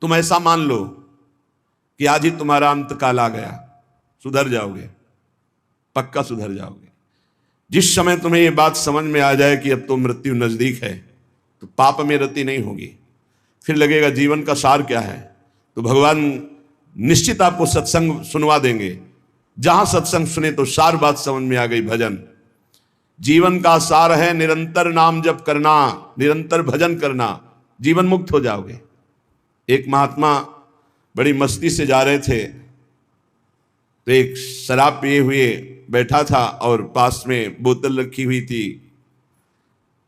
तुम ऐसा मान लो कि आज ही तुम्हारा अंतकाल आ गया, सुधर जाओगे, पक्का सुधर जाओगे। जिस समय तुम्हें यह बात समझ में आ जाए कि अब तो मृत्यु नजदीक है, तो पाप में रति नहीं होगी। फिर लगेगा जीवन का सार क्या है, तो भगवान निश्चित आपको सत्संग सुनवा देंगे। जहां सत्संग सुने तो सार बात समझ में आ गई। भजन जीवन का सार है, निरंतर नाम जप करना, निरंतर भजन करना, जीवन मुक्त हो जाओगे। एक महात्मा बड़ी मस्ती से जा रहे थे, तो एक शराब पिए हुए बैठा था और पास में बोतल रखी हुई थी।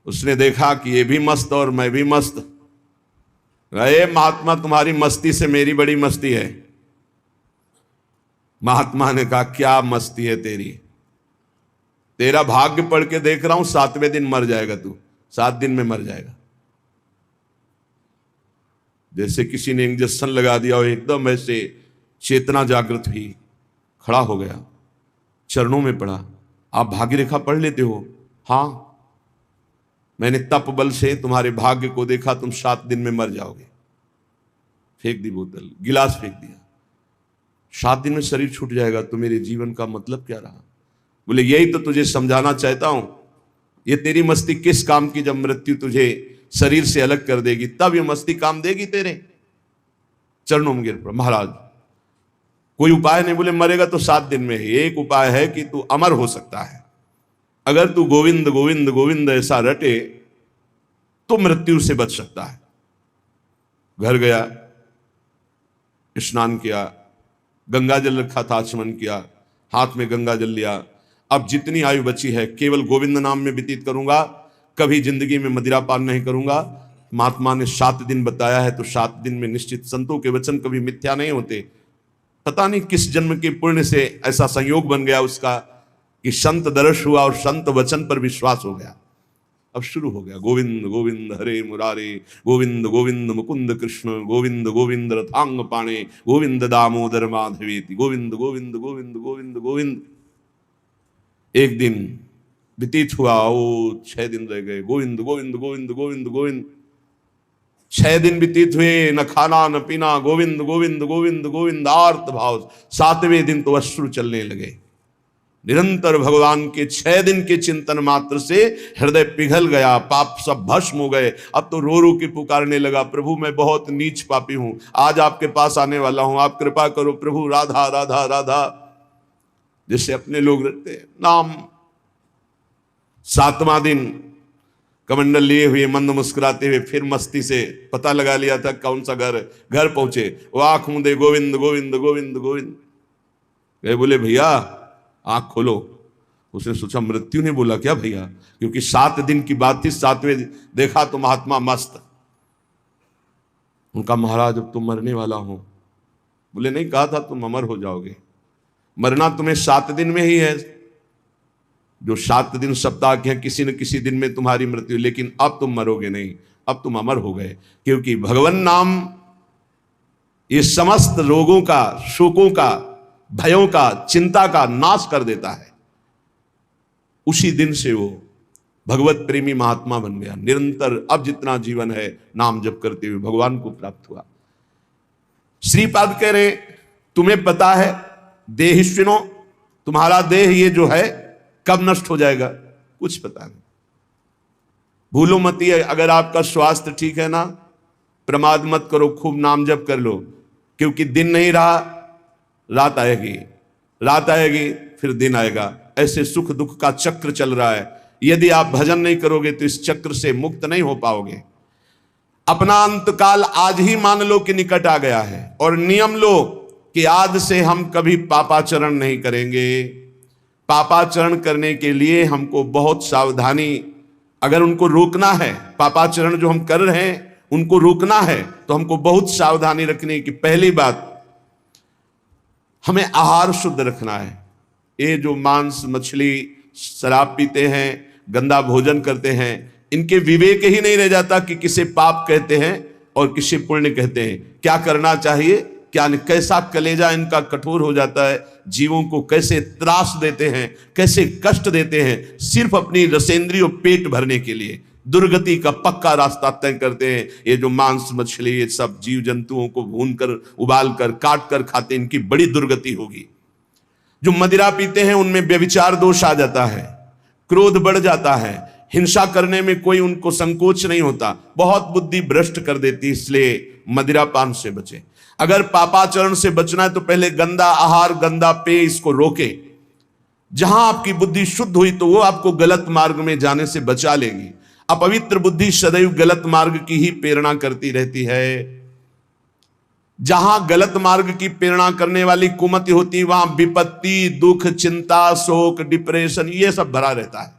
उसने देखा कि ये भी मस्त और मैं भी मस्त। अरे महात्मा, तुम्हारी मस्ती से मेरी बड़ी मस्ती है। महात्मा ने कहा, क्या मस्ती है तेरी? तेरा भाग्य पढ़ के देख रहा हूं, 7वें दिन मर जाएगा तू, 7 दिन में मर जाएगा। जैसे किसी ने इंजेक्शन लगा दिया और एकदम ऐसे चेतना जागृत हुई, खड़ा हो गया, चरणों में पड़ा। आप भाग्य रेखा पढ़ लेते हो? हाँ, मैंने तप बल से तुम्हारे भाग्य को देखा, तुम 7 दिन में मर जाओगे। फेंक दी बोतल, गिलास फेंक दिया। 7 दिन में शरीर छूट जाएगा, तो मेरे जीवन का मतलब क्या रहा? बोले यही तो तुझे समझाना चाहता हूं। ये तेरी मस्ती किस काम की, जब मृत्यु तुझे शरीर से अलग कर देगी, तब ये मस्ती काम देगी तेरे। चरणों में गिर पड़ा। महाराज कोई उपाय नहीं? बोले मरेगा तो 7 दिन में ही। एक उपाय है कि तू अमर हो सकता है। अगर तू गोविंद गोविंद गोविंद ऐसा रटे तो मृत्यु से बच सकता है। घर गया, स्नान किया, गंगा जल रखा था, आचमन किया, हाथ में गंगा जल लिया। अब जितनी आयु बची है केवल गोविंद नाम में व्यतीत करूंगा, कभी जिंदगी में मदिरा पान नहीं करूंगा। महात्मा ने 7 दिन बताया है, तो 7 दिन में निश्चित, संतों के वचन कभी मिथ्या नहीं होते। पता नहीं किस जन्म के पुण्य से ऐसा संयोग बन गया उसका कि संत दर्श हुआ और संत वचन पर विश्वास हो गया। अब शुरू हो गया, गोविंद गोविंद हरे मुरारे, गोविंद गोविंद मुकुंद कृष्ण, गोविंद गोविंद रथांग पाणे, गोविंद दामोदर माधवेति, गोविंद गोविंद गोविंद गोविंद गोविंद। एक दिन व्यतीत हुआ, 6 दिन रह गए, गोविंद गोविंद गोविंद गोविंद गोविंद। 6 दिन व्यतीत हुए, न खाना न पीना, गोविंद गोविंद गोविंद गोविंद, आर्त भाव। 7वें दिन तो अश्रु चलने लगे। निरंतर भगवान के 6 दिन के चिंतन मात्र से हृदय पिघल गया, पाप सब भस्म हो गए। अब तो रो रो के पुकारने लगा, प्रभु मैं बहुत नीच पापी हूं, आज आपके पास आने वाला हूं, आप कृपा करो प्रभु, राधा राधा राधा, जैसे अपने लोग रहते हैं नाम। 7वां दिन कमंडल लिए हुए, मंद मुस्कुराते हुए, फिर मस्ती से पता लगा लिया था कौन सा घर पहुंचे। वो आंख मूंदे, गोविंद गोविंद गोविंद गोविंद। गए, बोले भैया आंख खोलो। उसने सोचा मृत्यु ने बोला क्या भैया, क्योंकि 7 दिन की बात थी। 7वें देखा तो महात्मा मस्त। उनका महाराज अब तुम मरने वाला हो। बोले नहीं, कहा था तुम अमर हो जाओगे। मरना तुम्हें 7 दिन में ही है, जो 7 दिन सप्ताह के हैं, किसी न किसी दिन में तुम्हारी मृत्यु। लेकिन अब तुम मरोगे नहीं, अब तुम अमर हो गए, क्योंकि भगवान नाम ये समस्त रोगों का, शोकों का, भयों का, चिंता का नाश कर देता है। उसी दिन से वो भगवत प्रेमी महात्मा बन गया। निरंतर अब जितना जीवन है नाम जप करते हुए भगवान को प्राप्त हुआ। श्रीपाद कह रहे, तुम्हें पता है देहिष्विनो, तुम्हारा देह ये जो है कब नष्ट हो जाएगा? कुछ पता नहीं। भूलो मत, अगर आपका स्वास्थ्य ठीक है ना, प्रमाद मत करो, खूब नाम जप कर लो, क्योंकि दिन नहीं रहा, रात आएगी, रात आएगी, फिर दिन आएगा। ऐसे सुख दुख का चक्र चल रहा है। यदि आप भजन नहीं करोगे तो इस चक्र से मुक्त नहीं हो पाओगे। अपना अंतकाल आज ही मान लो कि निकट आ गया है, और नियम लो कि आज से हम कभी पापाचरण नहीं करेंगे। पापाचरण करने के लिए हमको बहुत सावधानी, अगर उनको रोकना है, पापाचरण जो हम कर रहे हैं उनको रोकना है, तो हमको बहुत सावधानी रखनी की। पहली बात, हमें आहार शुद्ध रखना है। ये जो मांस मछली शराब पीते हैं, गंदा भोजन करते हैं, इनके विवेक ही नहीं रह जाता कि किसे पाप कहते हैं और किसे पुण्य कहते हैं, क्या करना चाहिए क्या नहीं। कैसा कलेजा इनका कठोर हो जाता है, जीवों को कैसे त्रास देते हैं, कैसे कष्ट देते हैं, सिर्फ अपनी रसेंद्रिय पेट भरने के लिए। दुर्गति का पक्का रास्ता तय करते हैं। ये जो मांस मछली ये सब जीव जंतुओं को भून कर उबाल कर काट कर खाते हैं, इनकी बड़ी दुर्गति होगी। जो मदिरा पीते हैं उनमें व्यभिचार दोष आ जाता है, क्रोध बढ़ जाता है, हिंसा करने में कोई उनको संकोच नहीं होता, बहुत बुद्धि भ्रष्ट कर देती। इसलिए मदिरा पान से बचे। अगर पापाचरण से बचना है तो पहले गंदा आहार गंदा पेय इसको रोके। जहां आपकी बुद्धि शुद्ध हुई तो वो आपको गलत मार्ग में जाने से बचा लेगी। अपवित्र बुद्धि सदैव गलत मार्ग की ही प्रेरणा करती रहती है। जहां गलत मार्ग की प्रेरणा करने वाली कुमति होती वहां विपत्ति, दुख, चिंता, शोक, डिप्रेशन ये सब भरा रहता है।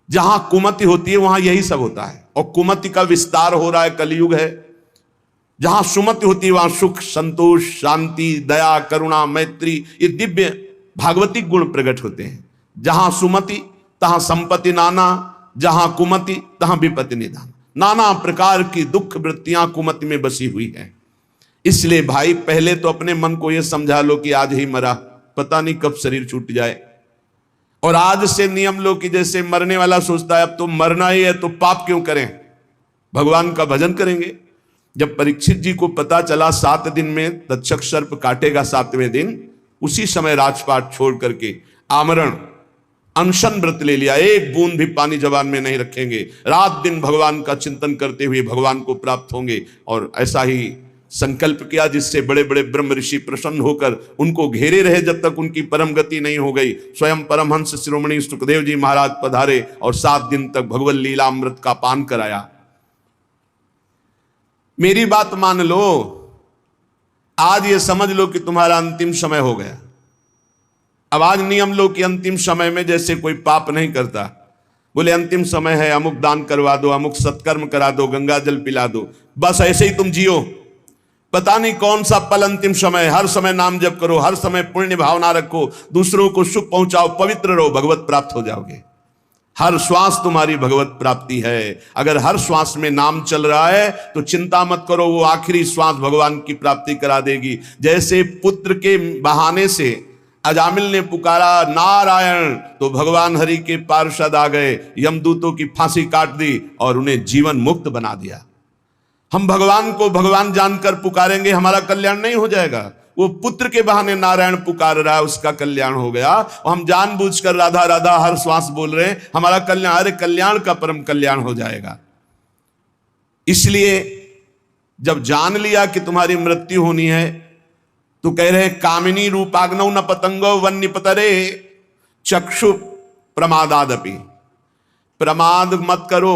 जहां कुमति होती है वहां यही सब होता है, और कुमति का विस्तार हो रहा है, कलयुग है। जहां सुमति होती है वहां सुख, संतोष, शांति, दया, करुणा, मैत्री ये दिव्य भागवतिक गुण प्रकट होते हैं। जहां सुमति तहां संपत्ति नाना, जहां कुमति तहां विपत्ति निधान। नाना प्रकार की दुख वृत्तियां कुमति में बसी हुई है। इसलिए भाई पहले तो अपने मन को यह समझा लो कि आज ही मरा, पता नहीं कब शरीर छूट जाए। और आज से नियम लो कि जैसे मरने वाला सोचता है अब तो मरना ही है तो पाप क्यों करें, भगवान का भजन करेंगे। जब परीक्षित जी को पता चला 7 दिन में तक्षक सर्प काटेगा, 7वें दिन, उसी समय राजपाट छोड़ करके आमरण अनशन व्रत ले लिया। एक बूंद भी पानी जबान में नहीं रखेंगे, रात दिन भगवान का चिंतन करते हुए भगवान को प्राप्त होंगे। और ऐसा ही संकल्प किया जिससे बड़े बड़े ब्रह्म ऋषि प्रसन्न होकर उनको घेरे रहे जब तक उनकी परम गति नहीं हो गई। स्वयं परमहंस शिरोमणि सुखदेव जी महाराज पधारे और 7 दिन तक भगवत लीलामृत का पान कराया। मेरी बात मान लो, आज ये समझ लो कि तुम्हारा अंतिम समय हो गया। अब आज नियम लो कि अंतिम समय में जैसे कोई पाप नहीं करता, बोले अंतिम समय है, अमुक दान करवा दो, अमुक सत्कर्म करा दो, गंगा जल पिला दो, बस ऐसे ही तुम जियो। पता नहीं कौन सा पल अंतिम समय, हर समय नाम जप करो, हर समय पुण्य भावना रखो, दूसरों को सुख पहुंचाओ, पवित्र रहो, भगवत प्राप्त हो जाओगे। हर श्वास तुम्हारी भगवत प्राप्ति है। अगर हर श्वास में नाम चल रहा है तो चिंता मत करो, वो आखिरी श्वास भगवान की प्राप्ति करा देगी। जैसे पुत्र के बहाने से अजामिल ने पुकारा नारायण तो भगवान हरि के पार्षद आ गए, यमदूतों की फांसी काट दी और उन्हें जीवन मुक्त बना दिया। हम भगवान को भगवान जानकर पुकारेंगे, हमारा कल्याण नहीं हो जाएगा। वो पुत्र के बहाने नारायण पुकार रहा है, उसका कल्याण हो गया। और हम जानबूझकर राधा राधा हर श्वास बोल रहे हैं, हमारा कल्याण, अरे कल्याण का परम कल्याण हो जाएगा। इसलिए जब जान लिया कि तुम्हारी मृत्यु होनी है तो कह रहे कामिनी रूपाग्नौ न पतंगो वन्यपतरे चक्षु प्रमादादपि। प्रमाद मत करो,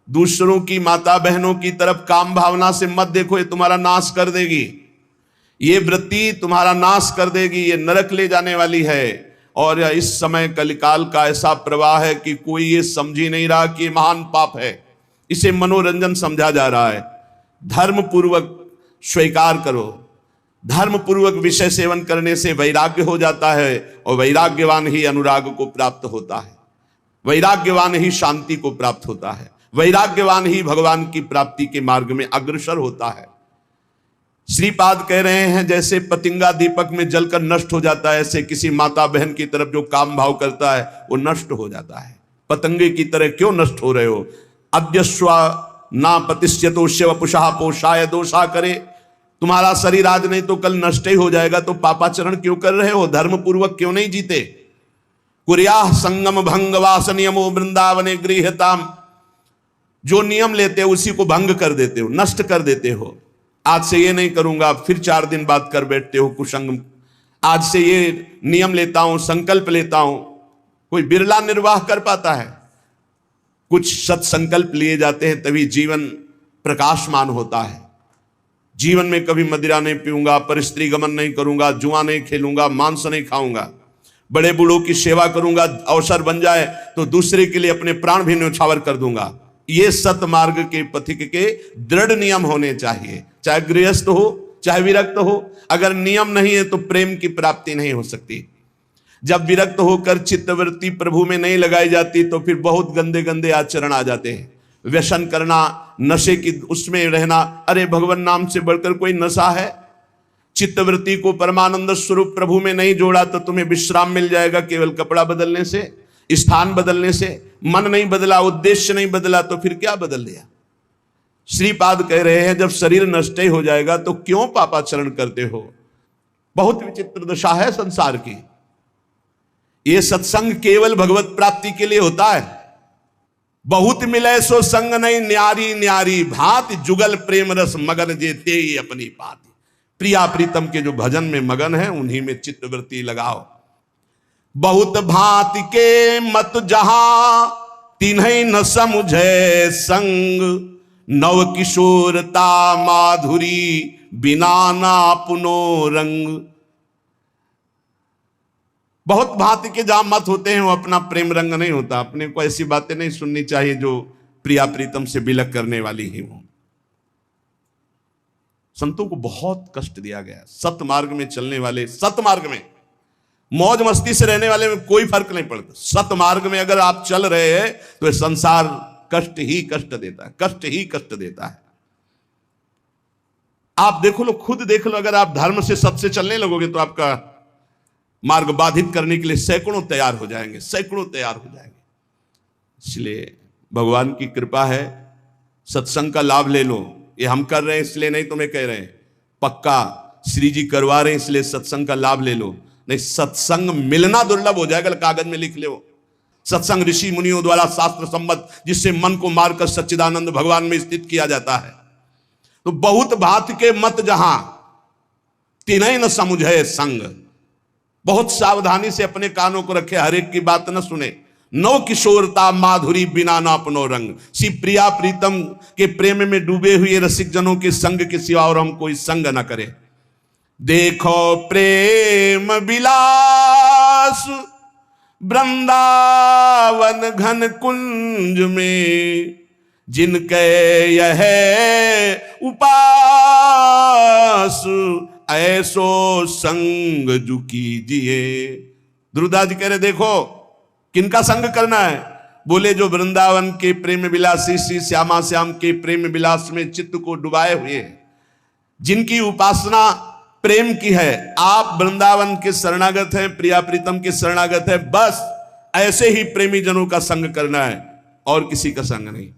दूसरों की माता बहनों की तरफ काम भावना से मत देखो, ये तुम्हारा नाश कर देगी। ये वृत्ति तुम्हारा नाश कर देगी, ये नरक ले जाने वाली है। और इस समय कलिकाल का ऐसा प्रवाह है कि कोई ये समझ ही नहीं रहा कि ये महान पाप है, इसे मनोरंजन समझा जा रहा है। धर्म पूर्वक स्वीकार करो। धर्म पूर्वक विषय सेवन करने से वैराग्य हो जाता है, और वैराग्यवान ही अनुराग को प्राप्त होता है, वैराग्यवान ही शांति को प्राप्त होता है, वैराग्यवान ही भगवान की प्राप्ति के मार्ग में अग्रसर होता है। श्रीपाद कह रहे हैं जैसे पतिंगा दीपक में जलकर नष्ट हो जाता है, ऐसे किसी माता बहन की तरफ जो काम भाव करता है वो नष्ट हो जाता है। पतंगे की तरह क्यों नष्ट हो रहे हो? अद्यस्वा ना पतिष्यतो शिव पुषा पोषाय दोषा करे। तुम्हारा शरीर आज नहीं तो कल नष्ट ही हो जाएगा, तो पापाचरण क्यों कर रहे हो? धर्म पूर्वक क्यों नहीं जीते? कुर्याह संगम भंग वास नियमो वृंदावने गृहताम। जो नियम लेते हो उसी को भंग कर देते हो, नष्ट कर देते हो। आज से ये नहीं करूंगा, फिर 4 दिन बाद कर बैठते हो कुसंग। आज से ये नियम लेता हूं, संकल्प लेता हूं। कोई बिरला निर्वाह कर पाता है। कुछ सत्संकल्प लिए जाते हैं तभी जीवन प्रकाशमान होता है। जीवन में कभी मदिरा नहीं पीऊंगा, परस्त्री गमन नहीं करूंगा, जुआ नहीं खेलूंगा, मांस नहीं खाऊंगा, बड़े बूढ़ों की सेवा करूंगा, अवसर बन जाए तो दूसरे के लिए अपने प्राण भी न्यौछावर कर दूंगा। ये सतमार्ग के पथिक के दृढ़ नियम होने चाहिए, चाहे गृहस्थ हो चाहे विरक्त हो। अगर नियम नहीं है तो प्रेम की प्राप्ति नहीं हो सकती। जब विरक्त होकर चित्तवृत्ति प्रभु में नहीं लगाई जाती तो फिर बहुत गंदे गंदे आचरण आ जाते हैं। व्यसन करना, नशे की उसमें रहना, अरे भगवान नाम से बढ़कर कोई नशा है? चित्तवृत्ति को परमानंद स्वरूप प्रभु में नहीं जोड़ा तो तुम्हें विश्राम मिल जाएगा केवल कपड़ा बदलने से। स्थान बदलने से मन नहीं बदला, उद्देश्य नहीं बदला, तो फिर क्या बदल दिया? श्रीपाद कह रहे हैं जब शरीर नष्ट हो जाएगा तो क्यों पापाचरण करते हो? बहुत विचित्र दशा है संसार की। ये सत्संग केवल भगवत प्राप्ति के लिए होता है। बहुत मिले सो संग नहीं, न्यारी न्यारी भांति, जुगल प्रेम रस मगन जे ते अपनी पाती। प्रिया प्रीतम के जो भजन में मगन है उन्हीं में चित्तवृत्ति लगाओ। बहुत भांति के मत जहां, तिन्हीं न समुझे संग, नव किशोरता माधुरी, बिना ना पुनो रंग। बहुत भांति के जहां मत होते हैं वो अपना प्रेम रंग नहीं होता। अपने को ऐसी बातें नहीं सुननी चाहिए जो प्रिया प्रीतम से विलक करने वाली ही हो। संतों को बहुत कष्ट दिया गया। सतमार्ग में चलने वाले, सतमार्ग में मौज मस्ती से रहने वाले में कोई फर्क नहीं पड़ता। सतमार्ग में अगर आप चल रहे हैं तो संसार कष्ट ही कष्ट देता है, कष्ट ही कष्ट देता है। आप देखो लो, खुद देख लो, अगर आप धर्म से सत से चलने लगोगे तो आपका मार्ग बाधित करने के लिए सैकड़ों तैयार हो जाएंगे, सैकड़ों तैयार हो जाएंगे। इसलिए भगवान की कृपा है, सत्संग का लाभ ले लो। ये हम कर रहे हैं इसलिए नहीं तुम्हें कह रहे हैं, पक्का श्री जी करवा रहे हैं इसलिए सत्संग का लाभ ले लो। नहीं, सत्संग मिलना दुर्लभ हो जाएगा, कागज में लिख लो। सत्संग ऋषि मुनियों द्वारा शास्त्र सम्मत, जिससे मन को मारकर सच्चिदानंद भगवान में स्थित किया जाता है। तो बहुत भांति के मत जहां, तिन्हीं न समुझे संग। बहुत सावधानी से अपने कानों को रखे, हर एक की बात न सुने। नौ किशोरता माधुरी, बिना ना अपनो रंग। श्री प्रिया प्रीतम के प्रेम में डूबे हुए रसिक जनों के संग के सिवा और हम कोई संग न करें। देखो प्रेम विलास वृंदावन घन कुंज में, जिनके यह उपास, ऐसो संग जु कीजिए। ध्रुवदास जी कह रहे देखो किनका संग करना है? बोले जो वृंदावन के प्रेम विलासी श्री श्यामा श्याम के प्रेम विलास में चित्त को डुबाए हुए, जिनकी उपासना प्रेम की है। आप वृंदावन के शरणागत हैं, प्रिया प्रीतम के शरणागत है, बस ऐसे ही प्रेमी जनों का संग करना है और किसी का संग नहीं।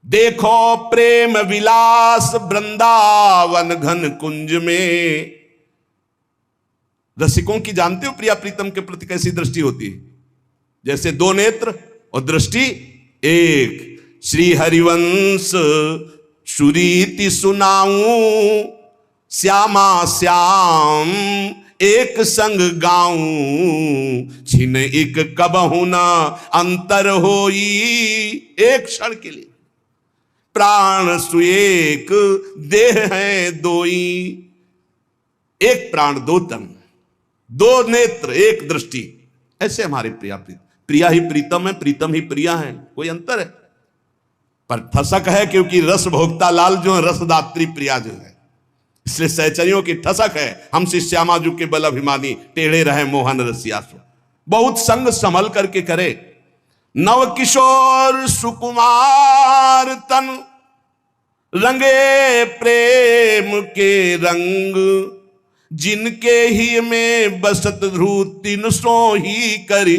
देखो प्रेम विलास वृंदावन घन कुंज में। रसिकों की जानते हो प्रिया प्रीतम के प्रति कैसी दृष्टि होती है? जैसे दो नेत्र और दृष्टि एक। श्री हरिवंश सुरीति सुनाऊं, श्यामा श्याम एक संग गाऊं, छिन एक कबहु न अंतर होई। एक क्षण के लिए प्राण सुएक, देह है दोई। एक प्राण दो तन, दो नेत्र एक दृष्टि। ऐसे हमारे प्रिया प्रिया ही प्रीतम है, प्रीतम ही प्रिया है, कोई अंतर है? पर ठसक है क्योंकि रस भोक्ता लाल जो है, रसदात्री प्रिया जो है, इसलिए सहचरियों की ठसक है। हम श्री श्यामाजू के बल अभिमानी, टेढ़े रहे मोहन रसियासु। बहुत संग संभल करके करे। नव किशोर सुकुमार तन, रंगे प्रेम के रंग, जिनके ही में बसत ध्रुव तीन सो ही करी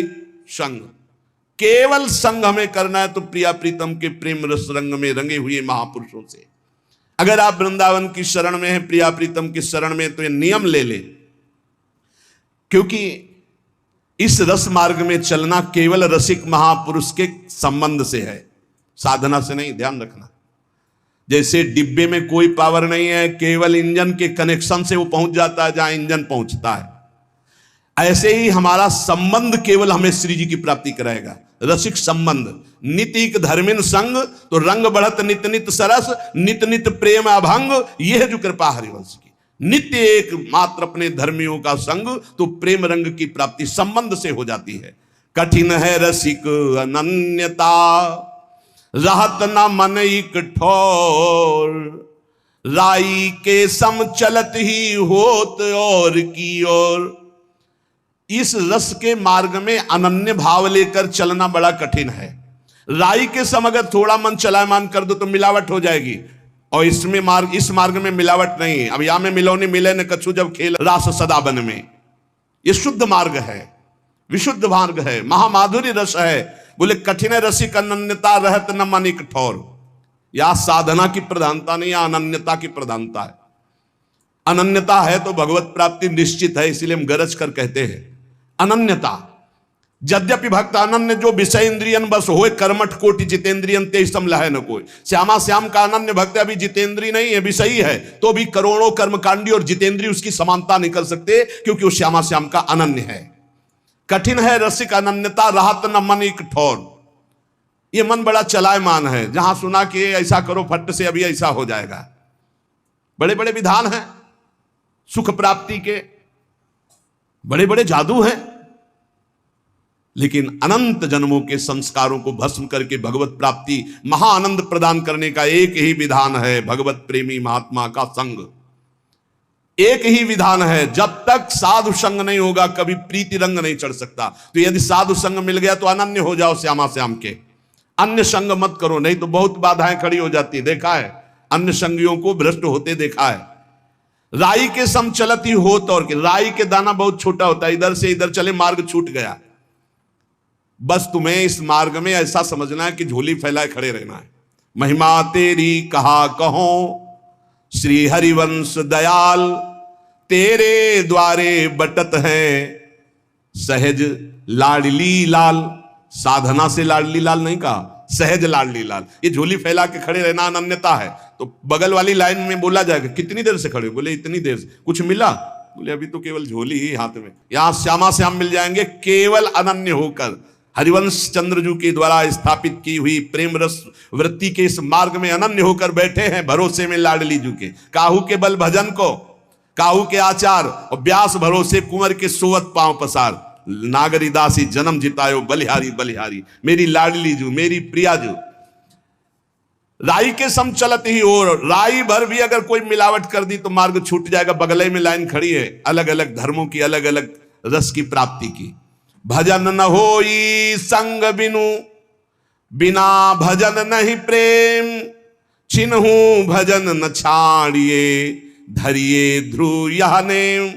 संग। केवल संग हमें करना है तो प्रिया प्रीतम के प्रेम रस रंग में रंगे हुए महापुरुषों से। अगर आप वृंदावन की शरण में हैं, प्रिया प्रीतम की शरण में, तो ये नियम ले ले, क्योंकि इस रस मार्ग में चलना केवल रसिक महापुरुष के संबंध से है, साधना से नहीं, ध्यान रखना। जैसे डिब्बे में कोई पावर नहीं है, केवल इंजन के कनेक्शन से वो पहुंच जाता है जहां इंजन पहुंचता है, ऐसे ही हमारा संबंध केवल हमें श्री जी की प्राप्ति कराएगा। रसिक संबंध, नितिक धर्मिन संग, तो रंग बढ़त नित नित सरस, नित नित प्रेम अभंग। यह है जो कृपा हरिवंश की। नित्य एक मात्र अपने धर्मियों का संग, तो प्रेम रंग की प्राप्ति संबंध से हो जाती है। कठिन है रसिक अनन्यता, रहत न मन इक ठोर, राई के सम चलत ही होत और की ओर। इस रस के मार्ग में अनन्य भाव लेकर चलना बड़ा कठिन है। राई के सम अगर थोड़ा मन चलायमान कर दो तो मिलावट हो जाएगी, और इस मार्ग में मिलावट नहीं है। अब या में मिलौनी मिले न कछु जब खेल रास सदा बन में, ये शुद्ध मार्ग है। विशुद्ध मार्ग है, महामाधुर्य रस है। बोले कठिन रसिक अनन्यता रहत न मन कठोर। या साधना की प्रधानता नहीं, या अनन्यता की प्रधानता है। अनन्यता है तो भगवत प्राप्ति निश्चित है, इसलिए हम गरज कर कहते हैं अनन्यता। यद्यपि भक्त अनन्य जो विषय इंद्रियन बस होए, कर्मठ कोटि जितेंद्रियन ते सम लहे न कोई। श्यामा श्याम का अनन्य भक्त अभी जितेंद्रीय नहीं है, विषयी है, तो भी करोड़ों कर्मकांडी और जितेंद्रीय उसकी समानता नहीं कर सकते, क्योंकि वो श्यामा श्याम का अनन्य है। कठिन है रसिक अनन्यता रहत न मन कठोर। ये मन बड़ा चलायमान है, जहां सुना कि ऐसा करो फट से अभी ऐसा हो जाएगा। बड़े बड़े विधान हैं सुख प्राप्ति के, बड़े बड़े जादू हैं, लेकिन अनंत जन्मों के संस्कारों को भस्म करके भगवत प्राप्ति महाआनंद प्रदान करने का एक ही विधान है, भगवत प्रेमी महात्मा का संग। एक ही विधान है, जब तक साधु संग नहीं होगा कभी प्रीति रंग नहीं चढ़ सकता। तो यदि साधु संग मिल गया तो अनन्य हो जाओ श्यामा श्याम के, अन्य संग मत करो, नहीं तो बहुत बाधाएं खड़ी हो जाती है। देखा है अन्य संगियों को भ्रष्ट होते देखा है। राई के सम चलती हो तो, और राई के दाना बहुत छोटा होता है, इधर से इधर चले मार्ग छूट गया। बस तुम्हें इस मार्ग में ऐसा समझना है कि झोली फैलाए खड़े रहना है। महिमा तेरी कहा कहो श्री हरिवंश दयाल, तेरे द्वारे बटत है सहज लाडली लाल। साधना से लाडली लाल नहीं कहा, सहज लाडली लाल। ये झोली फैला के खड़े रहना अनन्यता है। तो बगल वाली लाइन में बोला जाएगा कितनी देर से खड़े, बोले इतनी देर से। कुछ मिला, बोले अभी तो केवल झोली ही हाथ में। यहां श्यामा श्याम मिल जाएंगे केवल अनन्य होकर। हरिवंश चंद्रजू के द्वारा स्थापित की हुई प्रेम रस वृत्ति के इस मार्ग में अनन्य होकर बैठे हैं, भरोसे में लाडली जू के। काहू के बल भजन को, काहू के आचार, और व्यास भरोसे कुंवर के सोवत पांव पसार। नागरी दासी जन्म जितायो बलिहारी बलिहारी, मेरी लाडली जू, मेरी प्रिया जू। राई के सम चलत ही हो, राई भर भी अगर कोई मिलावट कर दी तो मार्ग छूट जाएगा। बगले में लाइन खड़ी है अलग अलग धर्मों की, अलग अलग रस की प्राप्ति की। भजन न होई संग बिनु, बिना भजन नहीं प्रेम। छिन्हू भजन न छाड़िए, धरिए ध्रुव यह नेम।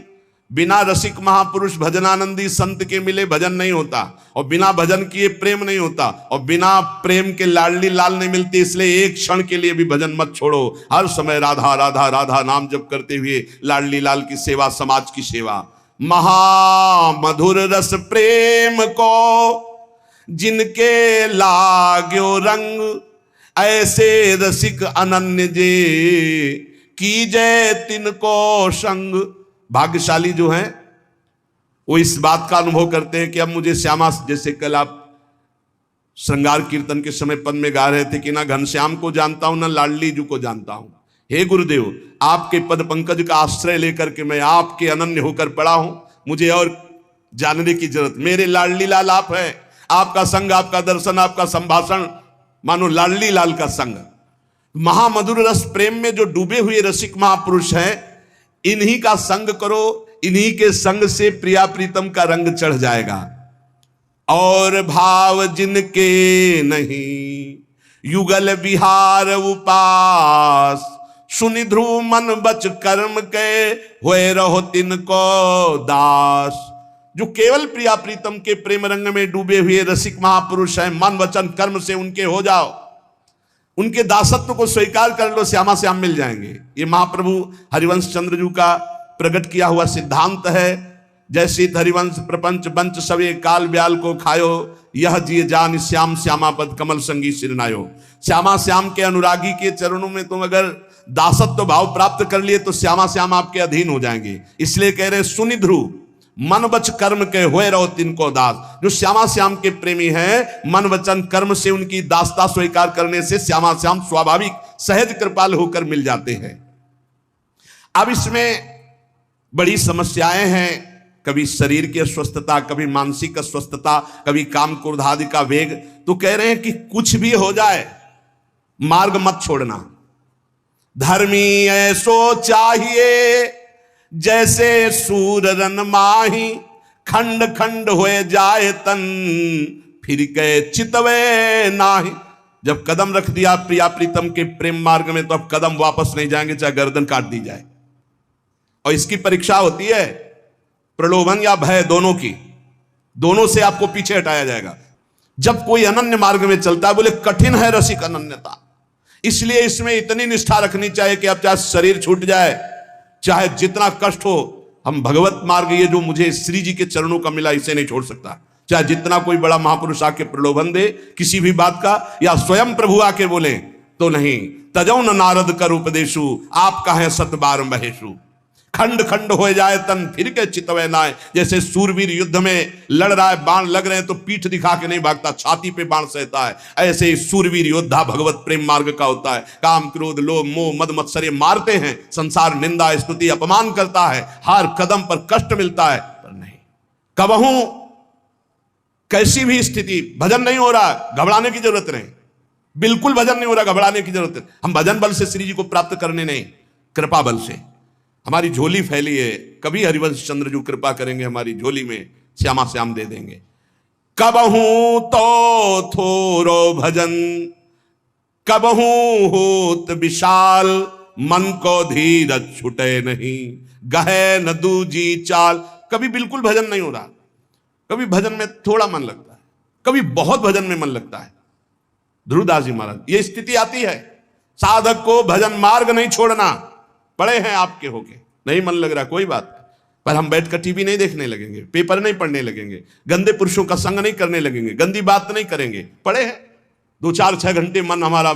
बिना रसिक महापुरुष भजनानंदी संत के मिले भजन नहीं होता, और बिना भजन किए प्रेम नहीं होता, और बिना प्रेम के लाडली लाल नहीं मिलती। इसलिए एक क्षण के लिए भी भजन मत छोड़ो, हर समय राधा राधा राधा नाम जप करते हुए लाडली लाल की सेवा, समाज की सेवा। महामधुर रस प्रेम को जिनके लाग्यो रंग, ऐसे रसिक अनन्य जे कीजय तिनको संग। भाग्यशाली जो हैं वो इस बात का अनुभव करते हैं कि अब मुझे श्यामा, जैसे कल आप श्रृंगार कीर्तन के समय पद में गा रहे थे कि ना घनश्याम को जानता हूं ना लाडली जू को जानता हूं। हे गुरुदेव, आपके पद पंकज का आश्रय लेकर के मैं आपके अनन्य होकर पड़ा हूं, मुझे और जानने की जरूरत। मेरे लाडली लाल आप हैं, आपका संग, आपका दर्शन, आपका संभाषण मानो लाडली लाल का संग। महामधुर रस प्रेम में जो डूबे हुए रसिक महापुरुष हैं, इन्हीं का संग करो, इन्हीं के संग से प्रिया प्रीतम का रंग चढ़ जाएगा। और भाव जिनके नहीं युगल विहार उपास, सुनि ध्रुव मन बच कर्म के होए रहो तिनको दास। जो केवल प्रिया प्रीतम के प्रेम रंग में डूबे हुए रसिक महापुरुष हैं, मन वचन कर्म से उनके हो जाओ, उनके दासत्व को स्वीकार कर लो, श्यामा श्याम मिल जाएंगे। ये महाप्रभु हरिवंश चंद्रजू का प्रकट किया हुआ सिद्धांत है। जैसे हरिवंश प्रपंच बंच सवे काल ब्याल को खायो, यह जिए जान श्याम श्यामा पद कमल संगी सिरनायो। श्यामा श्याम के अनुरागी के चरणों में तुम अगर दासत्व भाव प्राप्त कर लिए तो श्यामा श्याम आपके अधीन हो जाएंगे। इसलिए कह रहे सुनि ध्रुव मन बच कर्म के होए रहो तिनको दास। जो श्यामा श्याम के प्रेमी हैं, मन वचन कर्म से उनकी दासता स्वीकार करने से श्यामा श्याम स्वाभाविक सहज कृपाल होकर मिल जाते हैं। अब इसमें बड़ी समस्याएं हैं, कभी शरीर की अस्वस्थता, कभी मानसिक अस्वस्थता, कभी काम क्रोध आदि का वेग। तो कह रहे हैं कि कुछ भी हो जाए मार्ग मत छोड़ना। धर्मी ऐसो चाहिए जैसे सूर रन माही, खंड खंड होए जाए तन फिर के चितवे नाही। जब कदम रख दिया प्रिया प्रीतम के प्रेम मार्ग में, तो अब कदम वापस नहीं जाएंगे, चाहे गर्दन काट दी जाए। और इसकी परीक्षा होती है प्रलोभन या भय दोनों की। दोनों से आपको पीछे हटाया जाएगा। जब कोई अनन्य मार्ग में चलता है, बोले कठिन है रसिक अनन्यता, इसलिए इसमें इतनी निष्ठा रखनी चाहिए कि अब चाहे शरीर छूट जाए, चाहे जितना कष्ट हो, हम भगवत मार्ग ये जो मुझे श्री जी के चरणों का मिला इसे नहीं छोड़ सकता। चाहे जितना कोई बड़ा महापुरुष आके प्रलोभन दे किसी भी बात का, या स्वयं प्रभु आके बोले तो नहीं। तजौ न नारद कर उपदेशु, आप कहें सत बार महेशु। खंड खंड हो जाए तन फिर के चितवे नाय, जैसे सूरवीर युद्ध में लड़ रहा है, बाण लग रहे हैं तो पीठ दिखा के नहीं भागता, छाती पे बाण सहता है, ऐसे ही सूरवीर योद्धा भगवत प्रेम मार्ग का होता है। काम क्रोध लोभ मोह मद मत्सर मारते हैं, संसार निंदा स्तुति अपमान करता है, हर कदम पर कष्ट मिलता है, पर नहीं, कबहू कैसी भी स्थिति भजन नहीं हो रहा, घबराने की जरूरत नहीं, बिल्कुल भजन नहीं हो रहा, घबराने की जरूरत नहीं। हम भजन बल से श्री जी को प्राप्त करने नहीं, कृपा बल से हमारी झोली फैली है, कभी हरिवंश चंद्र जो कृपा करेंगे हमारी झोली में श्यामा श्याम दे देंगे। कबहू तो थोरो भजन, कबहू होत विशाल, मन को धीरज छुटे नहीं, गहे न दूजी चाल। कभी बिल्कुल भजन नहीं हो रहा, कभी भजन में थोड़ा मन लगता है, कभी बहुत भजन में मन लगता है। ध्रुवदास जी महाराज, ये स्थिति आती है, साधक को भजन मार्ग नहीं छोड़ना। पड़े हैं आपके होके, नहीं मन लग रहा कोई बात, पर हम बैठकर टीवी नहीं देखने लगेंगे, पेपर नहीं पढ़ने लगेंगे, गंदे पुरुषों का संग नहीं करने लगेंगे, गंदी बात नहीं करेंगे। पड़े हैं 2-4-6 घंटे मन हमारा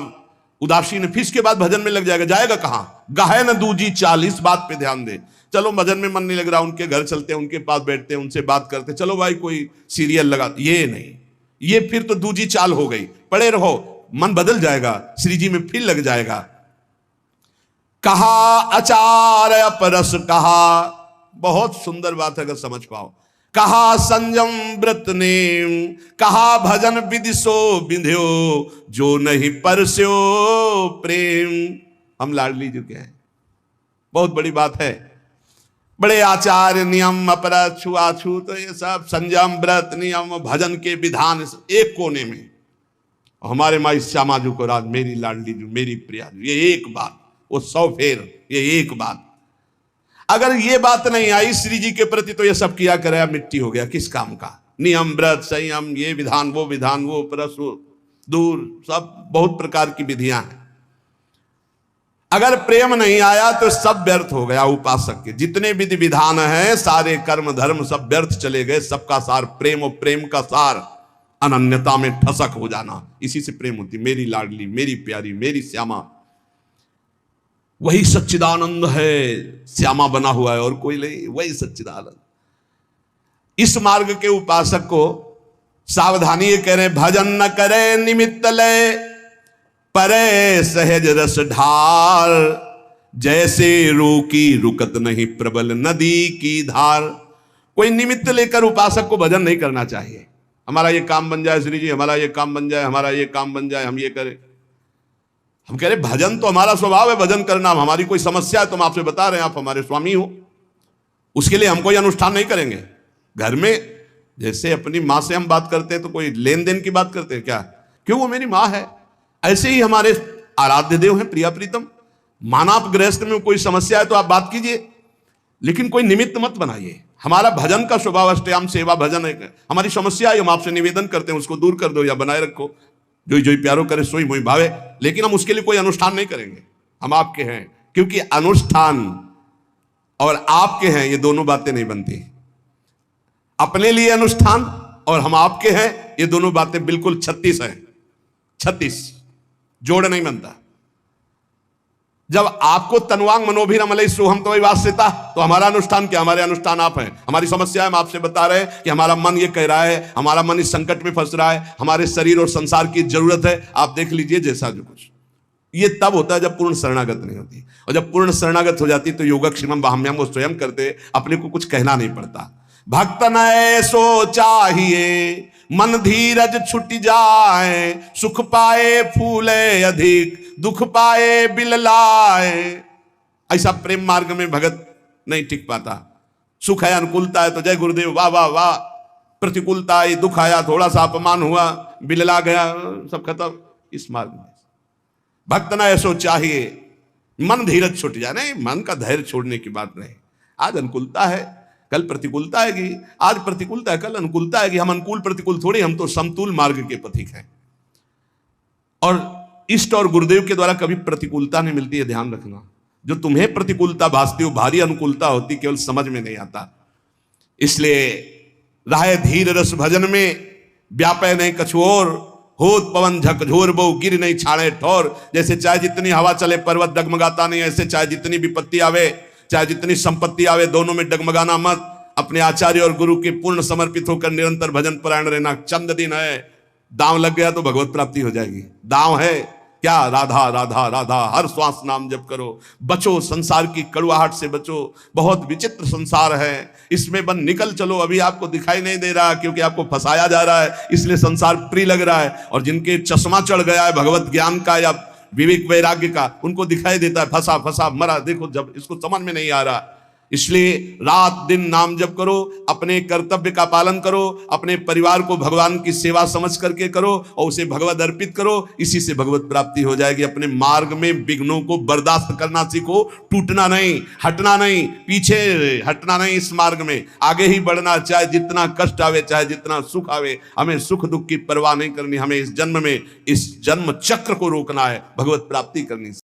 उदासीन है, फिर इसके बाद भजन में लग जाएगा, जाएगा कहां? गाहे न दूजी चाल, इस बात पे ध्यान दे। चलो भजन में मन नहीं लग रहा, उनके घर चलते हैं, उनके पास बैठते हैं, उनसे बात करते, चलो भाई कोई सीरियल लगा, ये नहीं, ये फिर तो दूजी चाल हो गई। पड़े रहो, मन बदल जाएगा, श्री जी में फिर लग जाएगा। कहा आचार अपरस कहा, बहुत सुंदर बात है अगर समझ पाओ। कहा संयम व्रत नेम, कहा भजन विधि सो विंध्यो, जो नहीं परस्यो प्रेम। हम लाडली जी के हैं, बहुत बड़ी बात है। बड़े आचार नियम अपरस छुआछूत, तो ये सब संयम व्रत नियम भजन के विधान एक कोने में। हमारे माई श्यामा जी को राज, मेरी लाडली जी, मेरी प्रिया जी, ये एक बात, वो 100 फेर, ये एक बात। अगर ये बात नहीं आई श्री जी के प्रति तो ये सब किया कराया मिट्टी हो गया, किस काम का? नियम व्रत संयम, ये विधान वो परस दूर, सब बहुत प्रकार की विधियां हैं। अगर प्रेम नहीं आया तो सब व्यर्थ हो गया। उपासक के जितने विधि विधान हैं, सारे कर्म धर्म सब व्यर्थ चले गए। सबका सार प्रेम, और प्रेम का सार अनन्यता में ठसक हो जाना, इसी से प्रेम होती। मेरी लाडली, मेरी प्यारी, मेरी श्यामा, वही सच्चिदानंद है, श्यामा बना हुआ है और कोई नहीं, वही सच्चिदानंद। इस मार्ग के उपासक को सावधानी ये कह रहे, भजन न करे निमित्त लय, परे सहज रस ढार, जैसे रोकी रुकत नहीं प्रबल नदी की धार। कोई निमित्त लेकर उपासक को भजन नहीं करना चाहिए। हमारा ये काम बन जाए श्री जी, हमारा ये काम बन जाए, हमारा ये काम बन जाए, हम ये करें। हम कह रहे भजन तो हमारा स्वभाव है, भजन करना। हमारी कोई समस्या है तो हम आपसे बता रहे हैं, आप हमारे स्वामी हो, उसके लिए हम कोई अनुष्ठान नहीं करेंगे। घर में जैसे अपनी माँ से हम बात करते हैं तो कोई लेन देन की बात करते हैं क्या? क्यों, वो मेरी माँ है। ऐसे ही हमारे आराध्य देव हैं, प्रिया प्रीतम। मानव गृहस्थ में कोई समस्या है तो आप बात कीजिए, लेकिन कोई निमित्त मत बनाइए। हमारा भजन का स्वभाव अष्टयाम सेवा भजन है। हमारी समस्या है, हम आपसे निवेदन करते हैं उसको दूर कर दो या बनाए रखो। जो जो प्यारो करे सोई मोई भावे, लेकिन हम उसके लिए कोई अनुष्ठान नहीं करेंगे। हम आपके हैं, क्योंकि अनुष्ठान और आपके हैं ये दोनों बातें नहीं बनती। अपने लिए अनुष्ठान और हम आपके हैं, ये दोनों बातें बिल्कुल 36 हैं। 36 जोड़ नहीं बनता। जब आपको तनवांग मनोभिरमलय सोहम तो वास्यता, तो हमारा अनुष्ठान क्या? हमारे अनुष्ठान आप हैं। हमारी समस्या है, हम आपसे बता रहे हैं कि हमारा मन ये कह रहा है, हमारा मन इस संकट में फंस रहा है, हमारे शरीर और संसार की जरूरत है, आप देख लीजिए जैसा जो कुछ। ये तब होता है जब पूर्ण शरणागत नहीं होती, और जब पूर्ण शरणागत हो जाती तो योगक्षेमम वाहम्यम वो स्वयं करते, अपने को कुछ कहना नहीं पड़ता। भक्त न ऐसो चाहिए, मन धीरज छुट जाए, सुख पाए फूले अधिक, दुख पाए बिल लाए। ऐसा प्रेम मार्ग में भगत नहीं टिक पाता। सुख है, अनुकूलता है तो जय गुरुदेव, वाह वाह वाह। प्रतिकूलता आई, दुख आया, थोड़ा सा अपमान हुआ, बिलला गया, सब खत्म। इस मार्ग में भक्त ना ऐसो चाहिए, मन धीरज छुट जाए। नहीं, मन का धैर्य छोड़ने की बात नहीं। आज अनुकूलता है, कल प्रतिकूलता आएगी, आज प्रतिकूलता है, कल अनुकूलता आएगी। हम अनुकूल प्रतिकूल थोड़ी, हम तो समतुल मार्ग के पथिक हैं। और इष्ट और गुरुदेव के द्वारा कभी प्रतिकूलता नहीं मिलती है, ध्यान रखना। जो तुम्हें प्रतिकूलता भासती हो, भारी अनुकूलता होती, केवल समझ में नहीं आता। इसलिए राय धीर रस भजन में व्यापे नहीं कछु और, होत पवन झकझोर बहु गिर नहीं छाड़े ठोर। जैसे चाहे जितनी हवा चले पर्वत डगमगाता नहीं, ऐसे चाहे जितनी विपत्ति आवे, चाहे जितनी संपत्ति आवे, दोनों में डगमगाना मत। अपने आचार्य और गुरु के पूर्ण समर्पित होकर निरंतर भजन परायण रहना। चंद दिन है, दांव लग गया तो भगवत प्राप्ति हो जाएगी। दांव है क्या? राधा राधा राधा, हर श्वास नाम जप करो। बचो संसार की कड़वाहट से, बचो। बहुत विचित्र संसार है, इसमें बन निकल चलो। अभी आपको दिखाई नहीं दे रहा क्योंकि आपको फंसाया जा रहा है, इसलिए संसार प्रिय लग रहा है। और जिनके चश्मा चढ़ गया है भगवत ज्ञान का या विवेक वैराग्य का, उनको दिखाई देता है फंसा फंसा मरा। देखो, जब इसको समझ में नहीं आ रहा, इसलिए रात दिन नाम जप करो, अपने कर्तव्य का पालन करो, अपने परिवार को भगवान की सेवा समझ करके करो और उसे भगवत अर्पित करो। इसी से भगवत प्राप्ति हो जाएगी। अपने मार्ग में विघ्नों को बर्दाश्त करना सीखो, टूटना नहीं, हटना नहीं, पीछे हटना नहीं। इस मार्ग में आगे ही बढ़ना, चाहे जितना कष्ट आवे, चाहे जितना सुख आवे। हमें सुख दुख की परवाह नहीं करनी, हमें इस जन्म में, इस जन्म चक्र को रोकना है, भगवत प्राप्ति करनी।